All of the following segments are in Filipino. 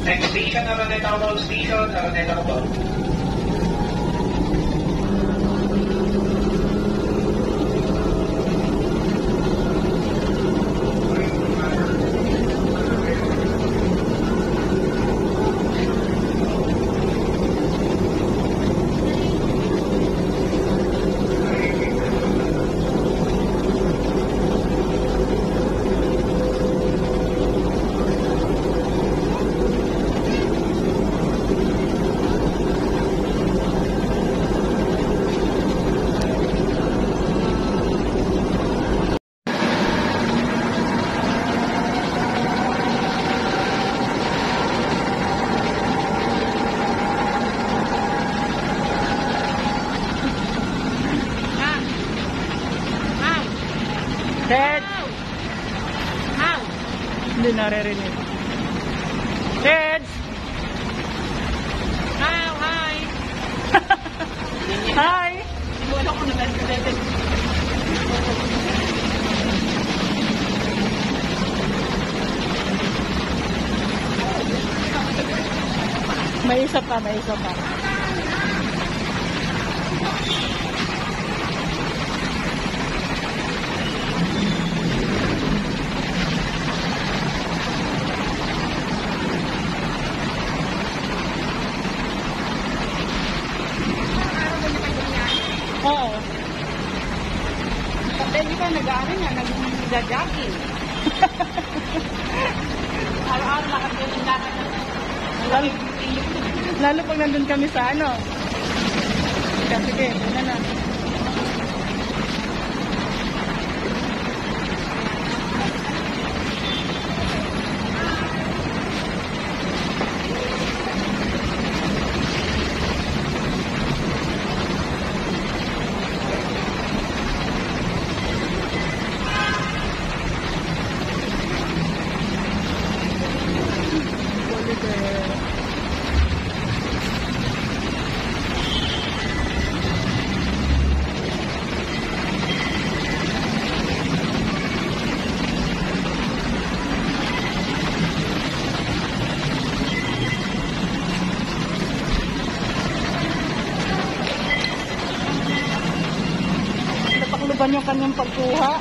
Next station, Araneta Mall Station, Araneta Mall. Ted! Hindi naririnig. Ted! Hi! Hi! Wala ko na. May isa pa, may isa pa. Oo. Pati di ba nag-ano nga, nag-jogging. Araw-araw nakatulong lakad na. Lalo pag nandun kami sa ano. Sige, doon na. Napakluban yung kanyang pagkuha.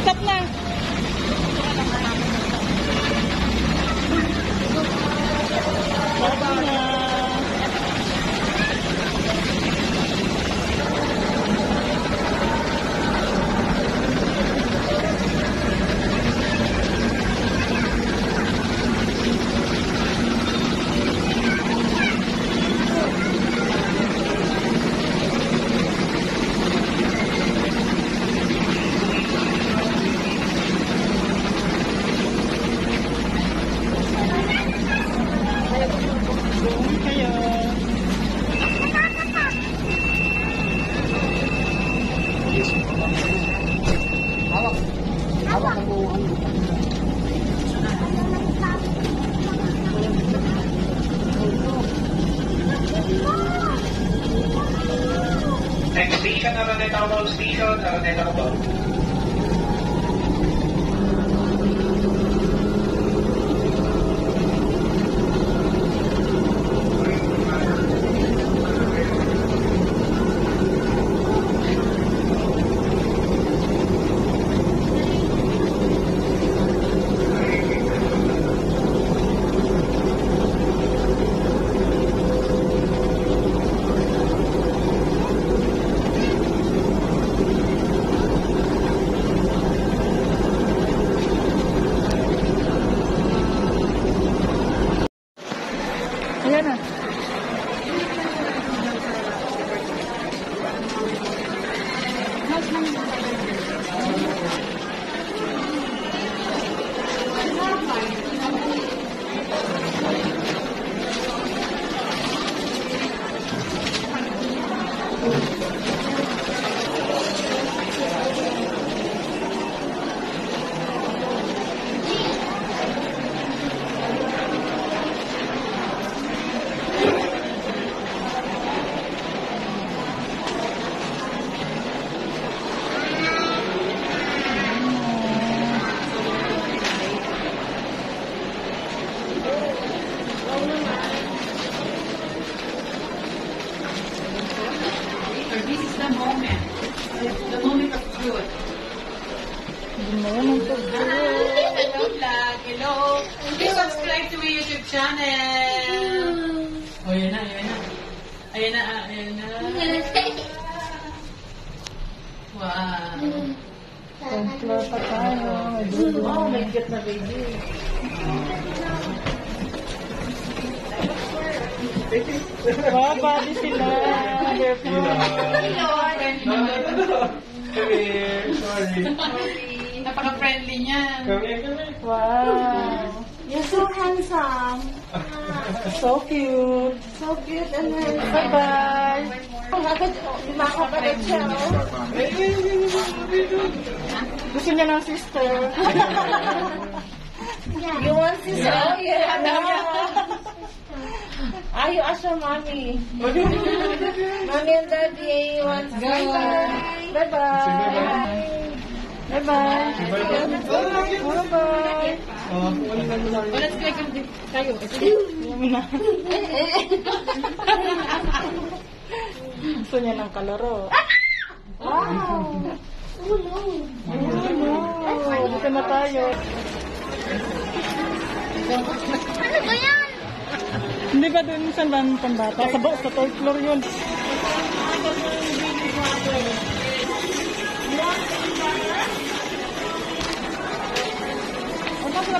Stop na. Stop na. Next station, Araneta Mall Station, Araneta Mall. This is the moment. The moment of truth. Ginawa to. Hello, vlog. Hello. Please subscribe to my YouTube channel. Oh, yan na, yan na. Ayan na, ayan na. Wow. Templo pa tayo. Oh, may cute na baby. Wow, body sila. Careful. Come here. Sorry. Napaka-friendly niya. Come here. Wow. You're so handsome. So cute. So cute and handsome. Bye-bye. Lumakapalit siya, oh. Gusto niya ng sister. You want sister? Oh, yeah. You ask your mommy. Mommy and daddy want to go. Bye-bye. Bye-bye. Bye-bye. Let's go kayo. Yun na. Gusto niya ng kalaro. Wow. Oh, no. Oh, dito na tayo. Ano ba yan? Hindi ba doon saan ba ang pambata? Sa third floor yun. Saan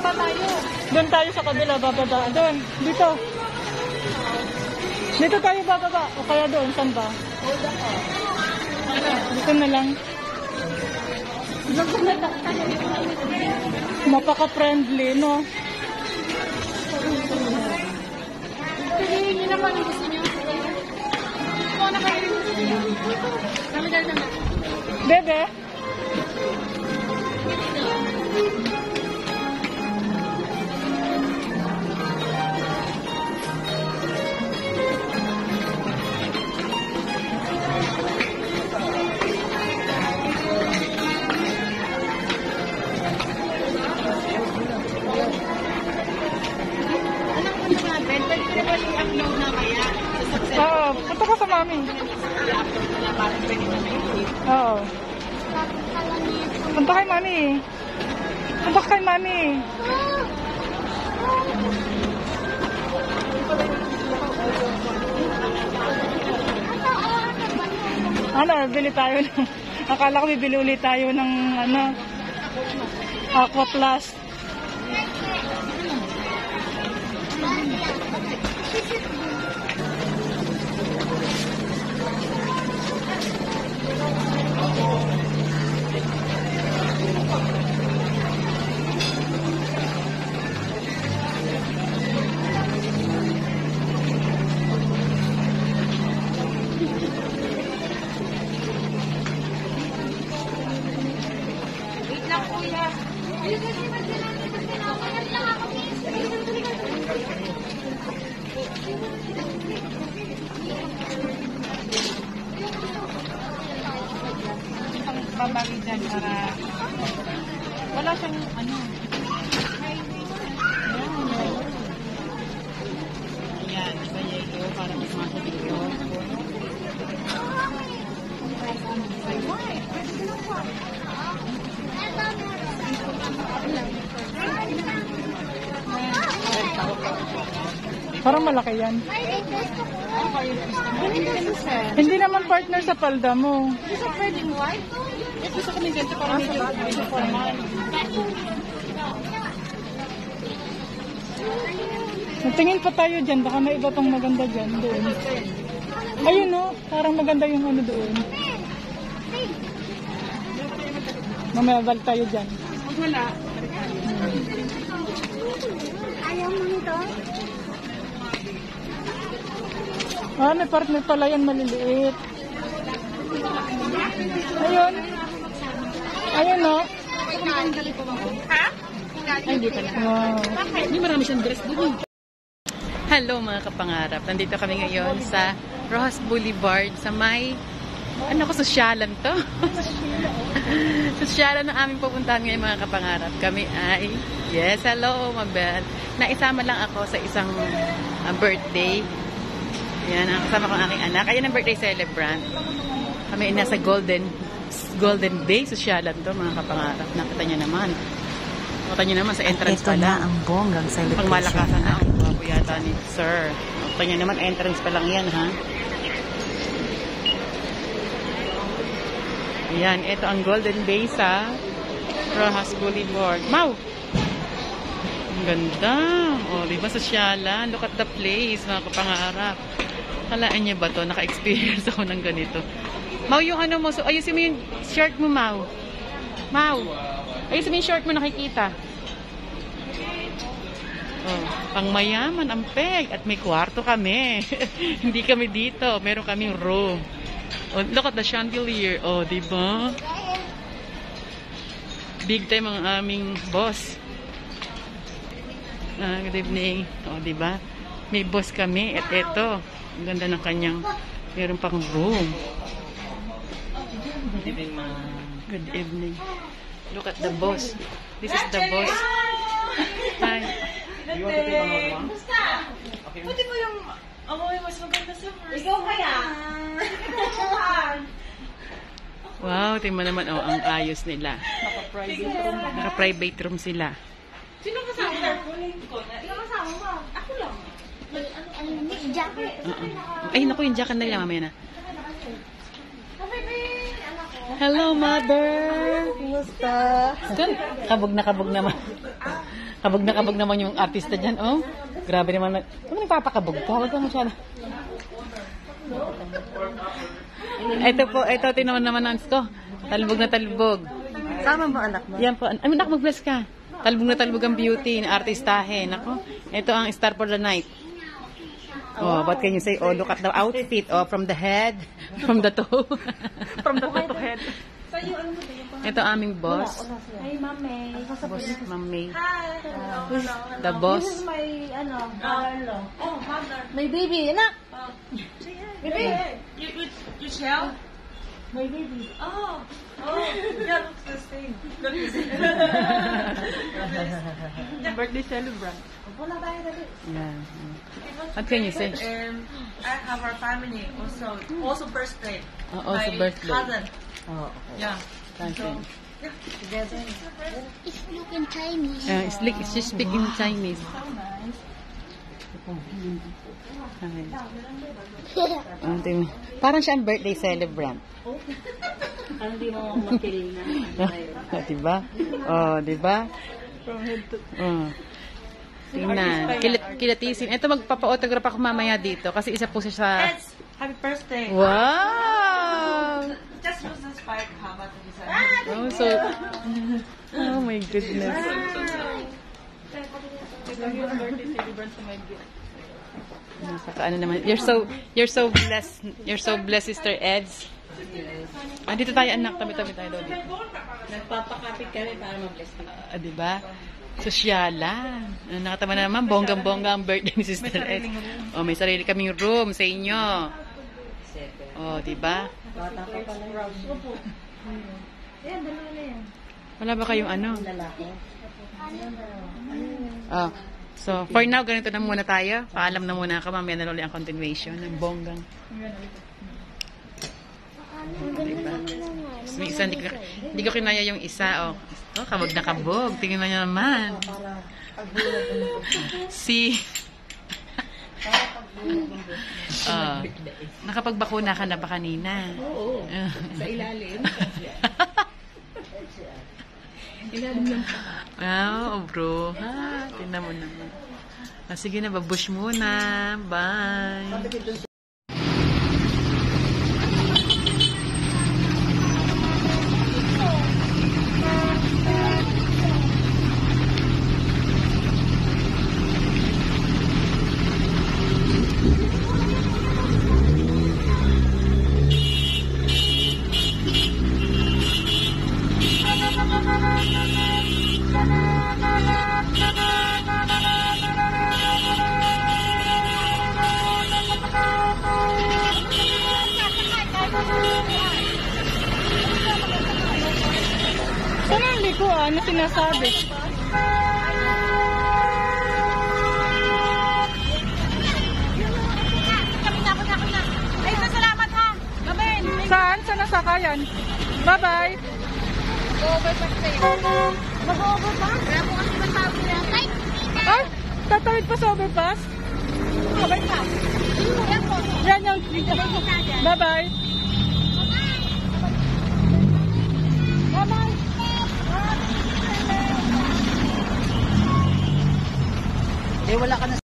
ba tayo? Doon tayo sa kabila, bababa. Doon, dito. Dito tayo bababa. O kaya doon, saan ba? Dito na lang. Mapaka-friendly, no? Hindi naman yung gusto niyo. Ito na kayo yung gusto niyo. Dami-dami na. Bebe? I-upload na kaya. Oo, punta ka sa mami. I-upload na para pwede na may Oo. Punta kay mami. Punta kay mami. Ano, bili tayo ng... Akala ko bibili ulit tayo ng ano... Aqua Plus. Wait lang, kuya. Babagi dyan para wala siyang ano. Ayan, sa yellow para mas dito. Parang malaki yan. Hindi naman partner sa palda mo. Gusto pwedeng white? Gusto ko may ganito para medyo formal. Tingin pa tayo dyan. Baka may iba pang maganda dyan. Doon. Ayun no. Parang maganda yung ano doon. Mamaya balik tayo dyan. Pag wala, ayaw mo nito? Ah, may partner pala yan maliliit. Ayun. Ayun, no? Ay, hindi pala. Wow. Hindi marami siyang dress doon. Hello mga kapangarap. Nandito kami ngayon sa Rojas Boulevard sa may ano ko, sosyalan to? Sosyalan na aming pupuntahan ngayon mga kapangarap. Kami ay, yes, hello, Mabel. Naisama lang ako sa isang birthday. Yan, kasama ko ang aking anak. Ayan ang birthday celebrant. Kami ay nasa Golden Day sosyalan to mga kapangarap. Nakita niyo naman. Nakita niyo naman sa entrance Ito pa na lang. ang bonggang celebration. Pangmalakasan na ang guwapo yata ni Sir. Nakita niyo naman, entrance pa lang yan, ha? Ayan, ito ang Golden Bay sa Rojas Boulevard. Mau! Ang ganda. O, diba sosyalan? Look at the place, mga kapangarap. Kalaan niyo ba to? Naka-experience ako ng ganito. Mau, yung ano mo, so, ayusin mo yung shirt mo, Mau. Mau, ayusin mo yung shirt mo, nakikita. Oh, pang mayaman ang peg. At may kwarto kami. Hindi kami dito. Meron kaming room. Oh, look at the chandelier. Oh, diba? Big time ang aming boss. Good evening. Oh, diba? May boss kami. At eto, ang ganda ng kanyang meron pang room. Good evening. Look at the boss. This is the boss. Hi. Pwede mo yung amoy mas maganda sa first. Ikaw kaya? Wow, tingnan naman. Oh, ang ayos nila. Naka-private room sila. Sino kasama? Sino kasama mo? Ako lang. Jacket. Ay, naku, yung jacket na nila. Mamaya na. Hello, mother! Kumusta? Kabog naman. Kabog naman yung artista dyan, oh. Grabe naman. Kung nagpapakabog ka, huwag ka masyado. Ito po, ito, tinaman naman ang ko. Talbog na talbog. Sama mo anak mo? Yan po. Ay, anak, mag-bless ka. Talbog na talbog ang beauty, na artistahin. Ako, ito ang star for the night. Oh, what can you say? Oh, look at the outfit. Oh, from the head, from the toe. From the top of head. Ito aming boss. Hey, Mami. Boss, Ma'am May. Hi. The boss. This is my, Carlo. Oh, mother. May baby, anak! Baby. You shell? My baby. Oh. Yeah, looks the same. Birthday celebrant. Wala tayo dali. Yan. What can you say? I have our family also birthday. Also My birthday. cousin. Oh, Yeah. Cousin. It's looking Chinese. She speak in Chinese. Parang siya ang birthday celebrant. Parang di mo makiling na. Diba? Oh, diba? From head to... Tingnan. Kilatisin. Ito, magpapa-autograph ako mamaya dito kasi isa po siya sa... Eds, happy birthday. Wow! Just was inspired Haba to design. Oh, so... Oh my goodness. Ito yung birthday celebrant sa my gift. Saka ano naman. You're so blessed. You're so blessed, Sister Eds. Dito tayo, anak. Tabi-tabi tayo daw dito. Nagpapakapit kami para mag-bless ka. Diba? Sosyalan. Nakatama na naman, bonggang-bongga ang birthday ni Sister Eds. Oh, may sarili kaming room sa inyo. Oh, diba? Bata ka pala. Yan, dalawa na yan. Wala ba kayong ano? Lalaki. Oh, so, for now, ganito na muna tayo. Paalam na muna ako. Mamaya na ulit ang continuation ng bonggang. Diba? May isa, hindi ko kinaya yung isa. Oh, kabog na kabog. Tingnan mo nyo naman. Si... nakapagbakuna ka na ba kanina? Oo. Sa ilalim. Ilalim lang. Oh, bro. Ha? Tingnan mo naman. Sige na, babush muna. Bye. ko ano sinasabi. Ay, salamat ha. Gabin. Saan? Saan nasakayan? Bye-bye. Mag-overpass? Wala po kasi matawag yan. Ay, Ay, tatawid pa sa overpass? overpass. Yan po. Yan yung... Bye-bye. Bye-bye. Eh, wala ka na